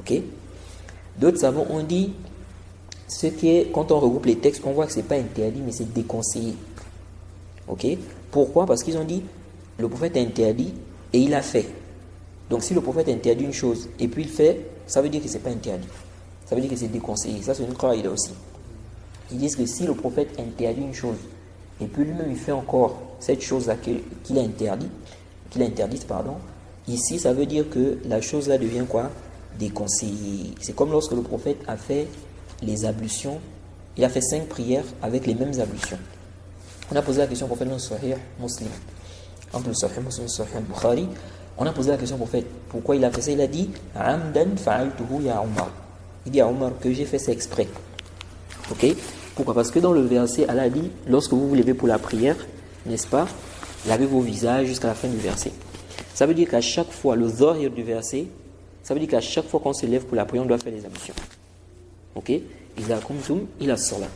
Ok. D'autres savants ont dit, ce qui est, quand on regroupe les textes, on voit que ce n'est pas interdit, mais c'est déconseillé. Ok. Pourquoi? Parce qu'ils ont dit, le prophète a interdit et il a fait. Donc si le prophète interdit une chose et puis il fait, ça veut dire que ce n'est pas interdit. Ça veut dire que c'est déconseillé. Ça, c'est une qaïda aussi. Ils disent que si le prophète interdit une chose et puis lui-même il fait encore cette chose-là qu'il a interdite, ici ça veut dire que la chose-là devient quoi? Déconseillée. C'est comme lorsque le prophète a fait les ablutions, il a fait 5 prières avec les mêmes ablutions. On a posé la question au prophète dans le Sahih Muslim, entre le Sahih Muslim et le Sahih Bukhari. On a posé la question au prophète, pourquoi il a fait ça? Il a dit Amdan fa'altuhu ya Umar. Il dit à Omar que j'ai fait ça exprès. Ok? Pourquoi? Parce que dans le verset, Allah dit, lorsque vous vous levez pour la prière, n'est-ce pas, lavez vos visages jusqu'à la fin du verset. Ça veut dire qu'à chaque fois, le zahir du verset, ça veut dire qu'à chaque fois qu'on se lève pour la prière, on doit faire les ablutions. Ok? Ila kumtum ila salat.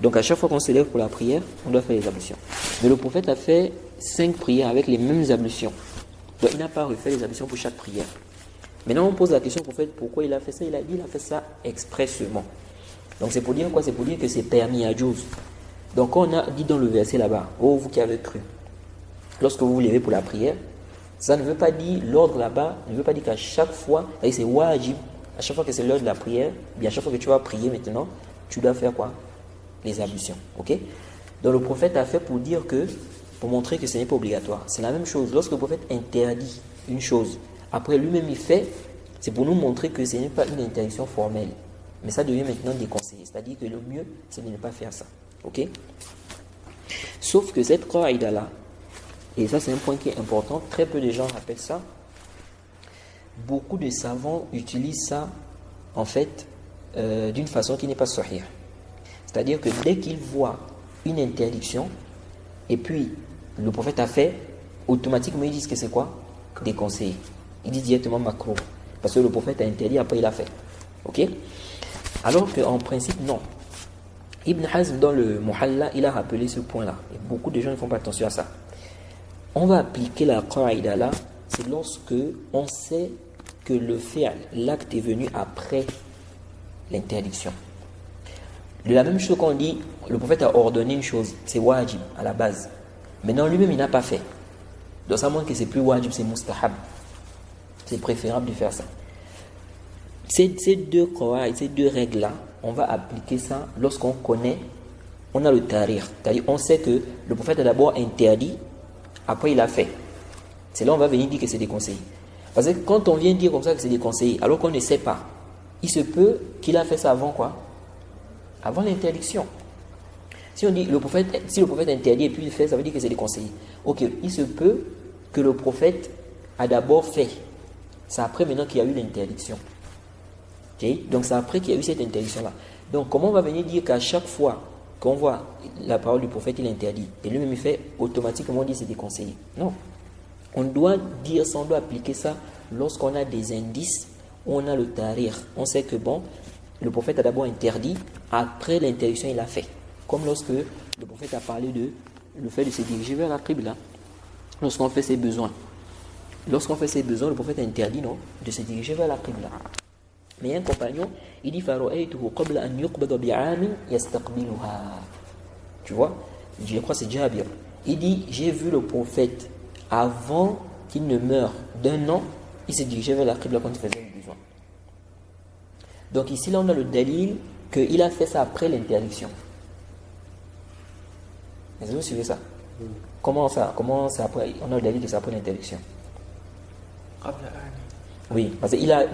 Donc à chaque fois qu'on se lève pour la prière, on doit faire les ablutions. Mais le prophète a fait 5 prières avec les mêmes ablutions. Donc il n'a pas refait les ablutions pour chaque prière. Maintenant, on pose la question au prophète, pourquoi il a fait ça? Il a dit, il a fait ça expressément. Donc, c'est pour dire quoi? C'est pour dire que c'est permis à Dieu. Donc, on a dit dans le verset là-bas, oh, vous qui avez cru, lorsque vous vous levez pour la prière, ça ne veut pas dire, l'ordre là-bas, ne veut pas dire qu'à chaque fois, c'est wajib, à chaque fois que c'est l'heure de la prière, bien à chaque fois que tu vas prier maintenant, tu dois faire quoi? Les ablutions. Ok? Donc, le prophète a fait pour dire que, pour montrer que ce n'est pas obligatoire. C'est la même chose. Lorsque le prophète interdit une chose, après lui-même il fait, c'est pour nous montrer que ce n'est pas une interdiction formelle. Mais ça devient maintenant déconseillé. C'est-à-dire que le mieux, c'est de ne pas faire ça. Ok? Sauf que cette qaïda là, et ça c'est un point qui est important, très peu de gens rappellent ça. Beaucoup de savants utilisent ça, en fait, d'une façon qui n'est pas sahih. C'est-à-dire que dès qu'ils voient une interdiction, et puis le prophète a fait, automatiquement ils disent que c'est quoi? Déconseillé. Il dit directement makruh. Parce que le prophète a interdit, après il a fait. Ok? Alors qu'en principe, non. Ibn Hazm, dans le Muhalla, il a rappelé ce point-là. Et beaucoup de gens ne font pas attention à ça. On va appliquer la qaïda là, c'est lorsque on sait que le fi'l, l'acte est venu après l'interdiction. De la même chose qu'on dit, le prophète a ordonné une chose, c'est wajib à la base. Maintenant, lui-même, il n'a pas fait. Donc ça montre que c'est plus wajib, c'est mustahab. C'est préférable de faire ça. Ces deux qawaïd, ces deux règles-là, on va appliquer ça lorsqu'on connaît, on a le tarir. C'est-à-dire, on sait que le prophète a d'abord interdit, après il a fait. C'est là on va venir dire que c'est déconseillé. Parce que quand on vient dire comme ça que c'est déconseillé, alors qu'on ne sait pas, il se peut qu'il a fait ça avant quoi? Avant l'interdiction. Si on dit si le prophète interdit et puis il fait, ça veut dire que c'est déconseillé. Ok, il se peut que le prophète a d'abord fait. C'est après maintenant qu'il y a eu l'interdiction. Okay? Donc c'est après qu'il y a eu cette interdiction-là. Donc comment on va venir dire qu'à chaque fois qu'on voit la parole du prophète, il interdit, et lui-même il fait, automatiquement on dit c'est déconseillé. Non. On doit dire ça, on doit appliquer ça lorsqu'on a des indices, où on a le tarir. On sait que bon, le prophète a d'abord interdit, après l'interdiction il a fait. Comme lorsque le prophète a parlé de le fait de se diriger vers la qibla, lorsqu'on fait ses besoins. Lorsqu'on fait ses besoins, le prophète a interdit non, de se diriger vers la qibla. Mais un compagnon, il dit Faro'aytuhu qabla an yuqbada bi'amin yastaqbiluha. Tu vois, je crois que c'est Jabir. Il dit j'ai vu le prophète avant qu'il ne meure d'un an, il s'est dirigé vers la qibla quand il faisait le besoin. Donc ici là on a le dalil qu'il a fait ça après l'interdiction. Est-ce que vous suivez ça? Comment ça après, on a le dalil que c'est après l'interdiction? Oui, parce qu'il a,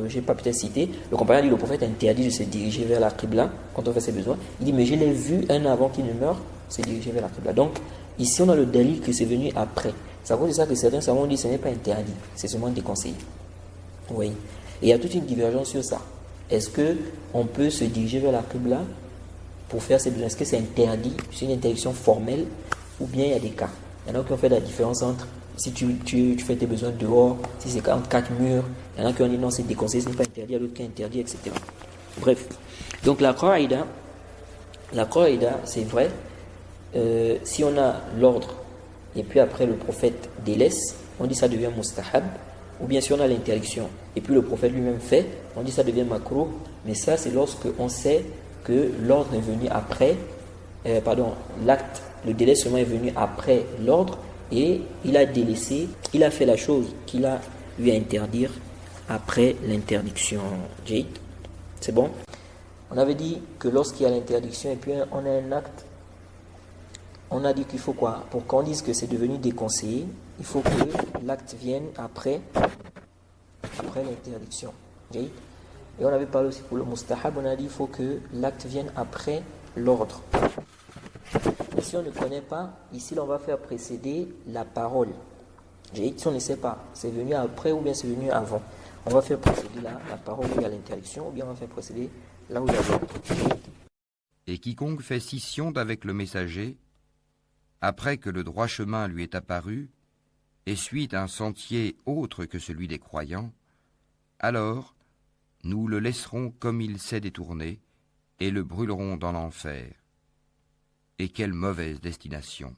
je n'ai pas peut-être cité, le compagnon dit le prophète a interdit de se diriger vers la qibla quand on fait ses besoins. Il dit, mais je l'ai vu un avant qu'il ne meure se diriger vers la qibla. Donc, ici on a le dalil que c'est venu après. C'est à cause de ça que certains savants disent que ce n'est pas interdit, c'est seulement déconseillé. Oui. Et il y a toute une divergence sur ça. Est-ce qu'on peut se diriger vers la qibla pour faire ses besoins? Est-ce que c'est interdit, c'est une interdiction formelle, ou bien il y a des cas? Il y en a qui ont fait la différence entre si tu fais tes besoins dehors, si c'est entre 4 murs, il y en a qui ont dit non, c'est déconseillé, ce n'est pas interdit, il y a d'autres qui ont interdit, etc. Bref, donc la qaïda, c'est vrai, si on a l'ordre et puis après le prophète délaisse, on dit ça devient mustahab, ou bien si on a l'interdiction, et puis le prophète lui-même fait, on dit ça devient makruh, mais ça c'est lorsque on sait que l'ordre est venu après, l'acte, le délai seulement est venu après l'ordre, et il a délaissé, il a fait la chose qu'il a eu à interdire après l'interdiction. C'est bon? On avait dit que lorsqu'il y a l'interdiction et puis on a un acte, on a dit qu'il faut quoi? Pour qu'on dise que c'est devenu déconseillé, il faut que l'acte vienne après l'interdiction. Et on avait parlé aussi pour le mustahab, on a dit qu'il faut que l'acte vienne après l'ordre. Mais si on ne connaît pas, ici on va faire précéder la parole. Si on ne sait pas, c'est venu après ou bien c'est venu avant. On va faire précéder la parole où il y a l'interdiction, ou bien on va faire précéder là où il y a l'ordre. Et quiconque fait scission d'avec le messager, après que le droit chemin lui est apparu, et suit un sentier autre que celui des croyants, alors nous le laisserons comme il s'est détourné, et le brûlerons dans l'enfer. Et quelle mauvaise destination!